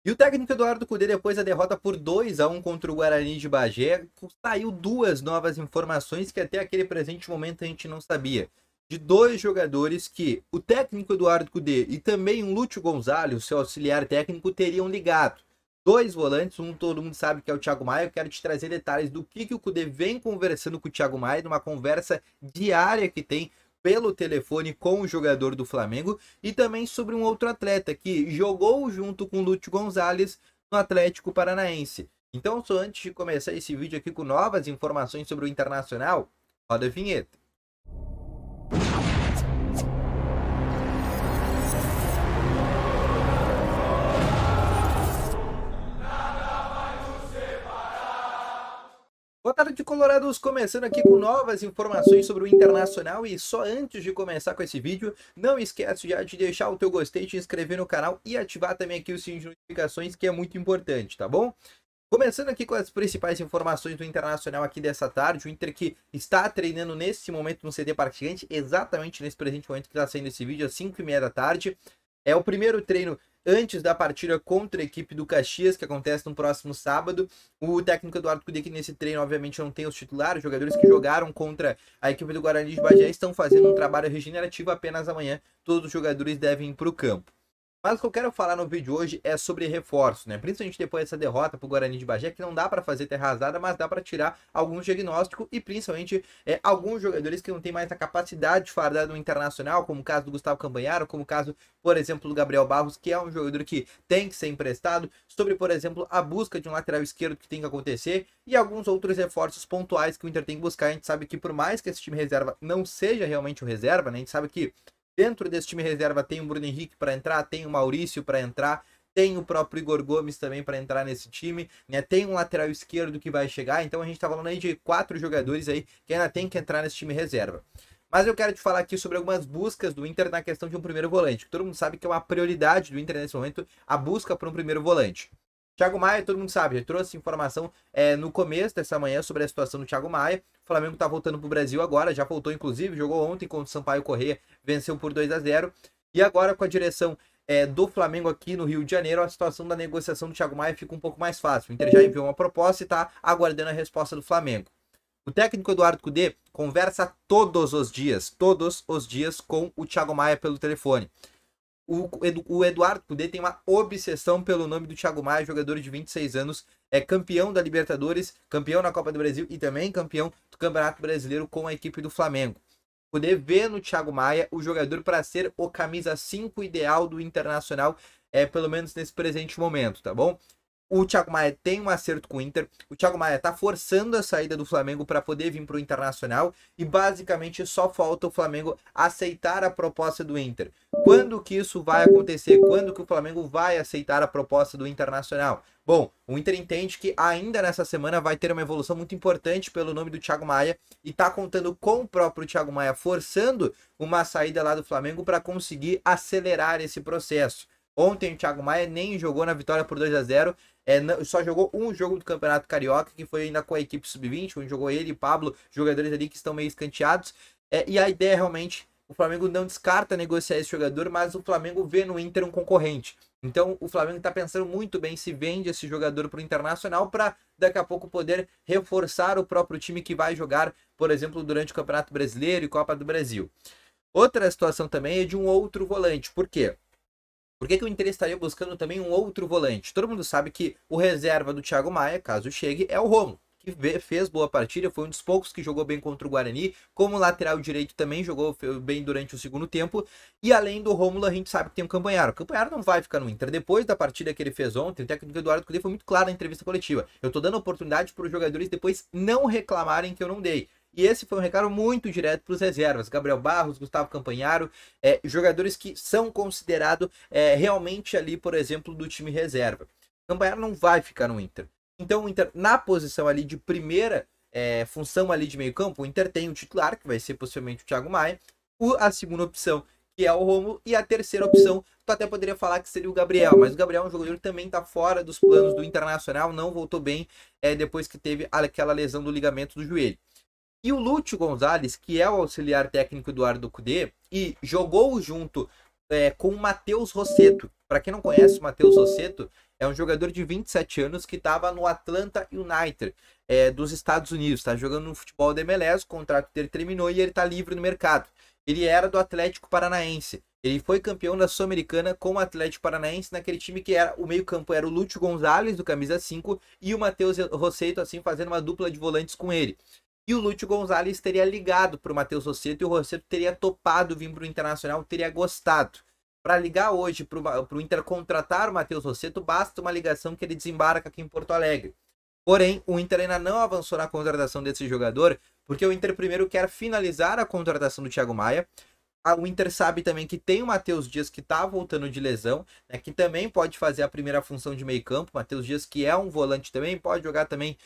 E o técnico Eduardo Cudê, depois da derrota por 2-1 contra o Guarani de Bagé, saiu duas novas informações que até aquele presente momento a gente não sabia. De dois jogadores que o técnico Eduardo Cudê e também o Lúcio Gonzalez, seu auxiliar técnico, teriam ligado. Dois volantes, um todo mundo sabe que é o Thiago Maia. Eu quero te trazer detalhes do que o Cudê vem conversando com o Thiago Maia, numa conversa diária que tem pelo telefone com o jogador do Flamengo, e também sobre um outro atleta que jogou junto com o Lúcio Gonzalez no Atlético Paranaense. Então, só antes de começar esse vídeo aqui com novas informações sobre o Internacional, roda a vinheta. Boa tarde, Colorados! Começando aqui com novas informações sobre o Internacional, e só antes de começar com esse vídeo, não esquece já de deixar o teu gostei, te inscrever no canal e ativar também aqui o sininho de notificações, que é muito importante, tá bom? Começando aqui com as principais informações do Internacional aqui dessa tarde, o Inter que está treinando nesse momento no CT Parque Gigante, exatamente nesse presente momento que está saindo esse vídeo, às 5h30 da tarde. É o primeiro treino antes da partida contra a equipe do Caxias, que acontece no próximo sábado. O técnico Eduardo Cudê, que nesse treino obviamente não tem os titulares, os jogadores que jogaram contra a equipe do Guarani de Bagé estão fazendo um trabalho regenerativo. Apenas amanhã todos os jogadores devem ir para o campo. Mas o que eu quero falar no vídeo hoje é sobre reforço, né? Principalmente depois dessa derrota para o Guarani de Bagé, que não dá para fazer terra arrasada, mas dá para tirar alguns diagnósticos e principalmente alguns jogadores que não têm mais a capacidade de fardar no Internacional, como o caso do Gustavo Cambanharo, como o caso, por exemplo, do Gabriel Barros, que é um jogador que tem que ser emprestado, sobre, por exemplo, a busca de um lateral esquerdo que tem que acontecer e alguns outros reforços pontuais que o Inter tem que buscar. A gente sabe que por mais que esse time reserva não seja realmente o reserva, né? A gente sabe que dentro desse time reserva tem o Bruno Henrique para entrar, tem o Maurício para entrar, tem o próprio Igor Gomes também para entrar nesse time, né? Tem um lateral esquerdo que vai chegar, então a gente tá falando aí de 4 jogadores aí que ainda tem que entrar nesse time reserva. Mas eu quero te falar aqui sobre algumas buscas do Inter na questão de um primeiro volante, que todo mundo sabe que é uma prioridade do Inter nesse momento, a busca por um primeiro volante. Thiago Maia, todo mundo sabe, já trouxe informação no começo dessa manhã sobre a situação do Thiago Maia. O Flamengo tá voltando pro Brasil agora, já voltou inclusive, jogou ontem contra o Sampaio Corrêa, venceu por 2-0. E agora com a direção do Flamengo aqui no Rio de Janeiro, a situação da negociação do Thiago Maia fica um pouco mais fácil. O Inter já enviou uma proposta e tá aguardando a resposta do Flamengo. O técnico Eduardo Cudê conversa todos os dias com o Thiago Maia pelo telefone. O Eduardo Cudê tem uma obsessão pelo nome do Thiago Maia, jogador de 26 anos, é campeão da Libertadores, campeão na Copa do Brasil e também campeão do Campeonato Brasileiro com a equipe do Flamengo. O Cudê vê no Thiago Maia o jogador para ser o camisa 5 ideal do Internacional, pelo menos nesse presente momento, tá bom? O Thiago Maia tem um acerto com o Inter. O Thiago Maia tá forçando a saída do Flamengo para poder vir para o Internacional e basicamente só falta o Flamengo aceitar a proposta do Inter. Quando que isso vai acontecer? Quando que o Flamengo vai aceitar a proposta do Internacional? Bom, o Inter entende que ainda nessa semana vai ter uma evolução muito importante pelo nome do Thiago Maia e tá contando com o próprio Thiago Maia forçando uma saída lá do Flamengo para conseguir acelerar esse processo. Ontem o Thiago Maia nem jogou na vitória por 2-0, só jogou um jogo do Campeonato Carioca, que foi ainda com a equipe sub-20, onde jogou ele e Pablo, jogadores ali que estão meio escanteados. E a ideia realmente, o Flamengo não descarta negociar esse jogador, mas o Flamengo vê no Inter um concorrente. Então o Flamengo está pensando muito bem se vende esse jogador para o Internacional para daqui a pouco poder reforçar o próprio time que vai jogar, por exemplo, durante o Campeonato Brasileiro e Copa do Brasil. Outra situação também é de um outro volante. Por quê? Por que o Inter estaria buscando também um outro volante? Todo mundo sabe que o reserva do Thiago Maia, caso chegue, é o Romulo, que fez boa partida, foi um dos poucos que jogou bem contra o Guarani, como lateral direito também jogou bem durante o segundo tempo, e além do Romulo a gente sabe que tem o Campanharo. O Campanharo não vai ficar no Inter. Depois da partida que ele fez ontem, o técnico Eduardo Cudê foi muito claro na entrevista coletiva: eu tô dando oportunidade para os jogadores depois não reclamarem que eu não dei. E esse foi um recado muito direto para os reservas. Gabriel Barros, Gustavo Campanharo, jogadores que são considerados realmente ali, por exemplo, do time reserva. Campanharo não vai ficar no Inter. Então o Inter, na posição ali de primeira função ali de meio campo, o Inter tem o titular, que vai ser possivelmente o Thiago Maia, a segunda opção, que é o Romulo, e a terceira opção, tu até poderia falar que seria o Gabriel, mas o Gabriel é um jogador que também está fora dos planos do Internacional, não voltou bem depois que teve aquela lesão do ligamento do joelho. E o Lúcio Gonzalez, que é o auxiliar técnico do Eduardo Cudê e jogou junto com o Matheus Rossetto. Para quem não conhece, o Matheus Rossetto é um jogador de 27 anos que estava no Atlanta United dos Estados Unidos, está jogando no futebol da MLS, o contrato dele terminou e ele está livre no mercado. Ele era do Atlético Paranaense. Ele foi campeão da Sul-Americana com o Atlético Paranaense, naquele time que era o meio-campo era o Lúcio Gonzalez, do camisa 5, e o Matheus Rossetto, assim, fazendo uma dupla de volantes com ele. E o Lúcio Gonzalez teria ligado para o Matheus Rossetto e o Rossetto teria topado vir para o Internacional, teria gostado. Para ligar hoje para o Inter contratar o Matheus Rossetto, basta uma ligação que ele desembarca aqui em Porto Alegre. Porém, o Inter ainda não avançou na contratação desse jogador, porque o Inter primeiro quer finalizar a contratação do Thiago Maia. O Inter sabe também que tem o Matheus Dias que está voltando de lesão, né, que também pode fazer a primeira função de meio campo. Matheus Dias, que é um volante também, pode jogar também,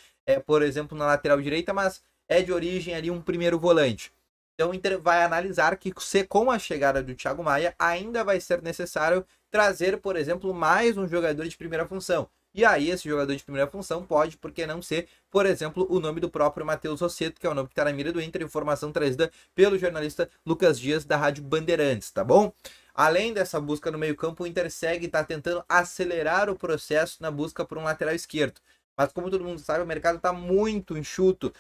por exemplo, na lateral direita, mas é de origem ali um primeiro volante. Então o Inter vai analisar que com a chegada do Thiago Maia ainda vai ser necessário trazer, por exemplo, mais um jogador de primeira função. E aí esse jogador de primeira função pode, por que não ser, por exemplo, o nome do próprio Matheus Rossetto, que é o nome que está na mira do Inter, informação trazida pelo jornalista Lucas Dias da Rádio Bandeirantes, tá bom? Além dessa busca no meio-campo, o Inter segue e está tentando acelerar o processo na busca por um lateral esquerdo. Mas como todo mundo sabe, o mercado está muito enxuto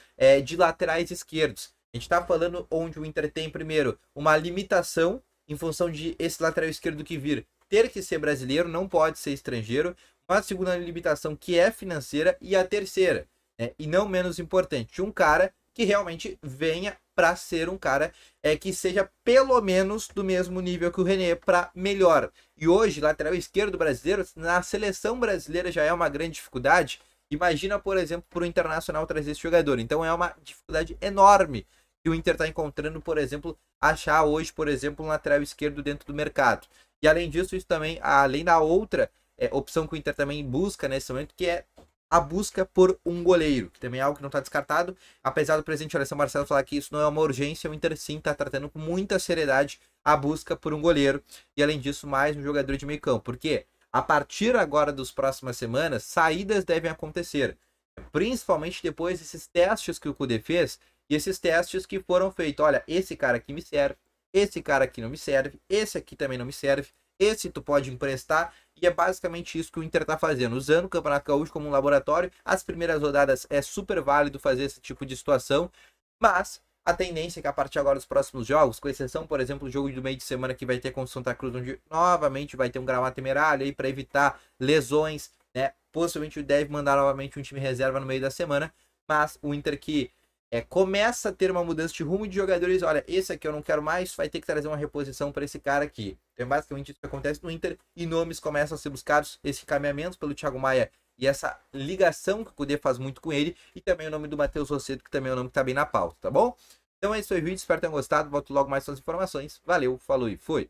de laterais esquerdos. A gente está falando onde o Inter tem, primeiro, uma limitação em função de esse lateral esquerdo que vir ter que ser brasileiro, não pode ser estrangeiro. Uma segunda limitação que é financeira e a terceira, né, e não menos importante, um cara que realmente venha para ser um cara que seja pelo menos do mesmo nível que o René, para melhor. E hoje, lateral esquerdo brasileiro, na seleção brasileira já é uma grande dificuldade. Imagina, por exemplo, para o Internacional trazer esse jogador. Então é uma dificuldade enorme que o Inter está encontrando, por exemplo, achar hoje, por exemplo, um lateral esquerdo dentro do mercado. E além disso, isso também, além da outra opção que o Inter também busca nesse momento, que é a busca por um goleiro, que também é algo que não está descartado. Apesar do presidente Alessandro Marcelo falar que isso não é uma urgência, o Inter sim está tratando com muita seriedade a busca por um goleiro. E além disso, mais um jogador de meio campo. Porque a partir agora das próximas semanas, saídas devem acontecer. Principalmente depois desses testes que o Kudê fez, e esses testes que foram feitos. Olha, esse cara aqui me serve, esse cara aqui não me serve, esse aqui também não me serve, esse tu pode emprestar. E é basicamente isso que o Inter está fazendo, usando o Campeonato Gaúcho como um laboratório. As primeiras rodadas é super válido fazer esse tipo de situação, mas a tendência é que a partir agora dos próximos jogos, com exceção, por exemplo, o jogo do meio de semana que vai ter com o Santa Cruz, onde novamente vai ter um gramado temerário aí para evitar lesões, né? Possivelmente deve mandar novamente um time reserva no meio da semana, mas o Inter que começa a ter uma mudança de rumo de jogadores. Olha, esse aqui eu não quero mais, vai ter que trazer uma reposição para esse cara aqui. Então é basicamente isso que acontece no Inter, e nomes começam a ser buscados, esse caminhamento pelo Thiago Maia e essa ligação que o Kudê faz muito com ele, e também o nome do Matheus Rossetto, que também é um nome que tá bem na pauta, tá bom? Então é isso aí, vídeo, espero que tenham gostado, volto logo mais com as informações. Valeu, falou e fui!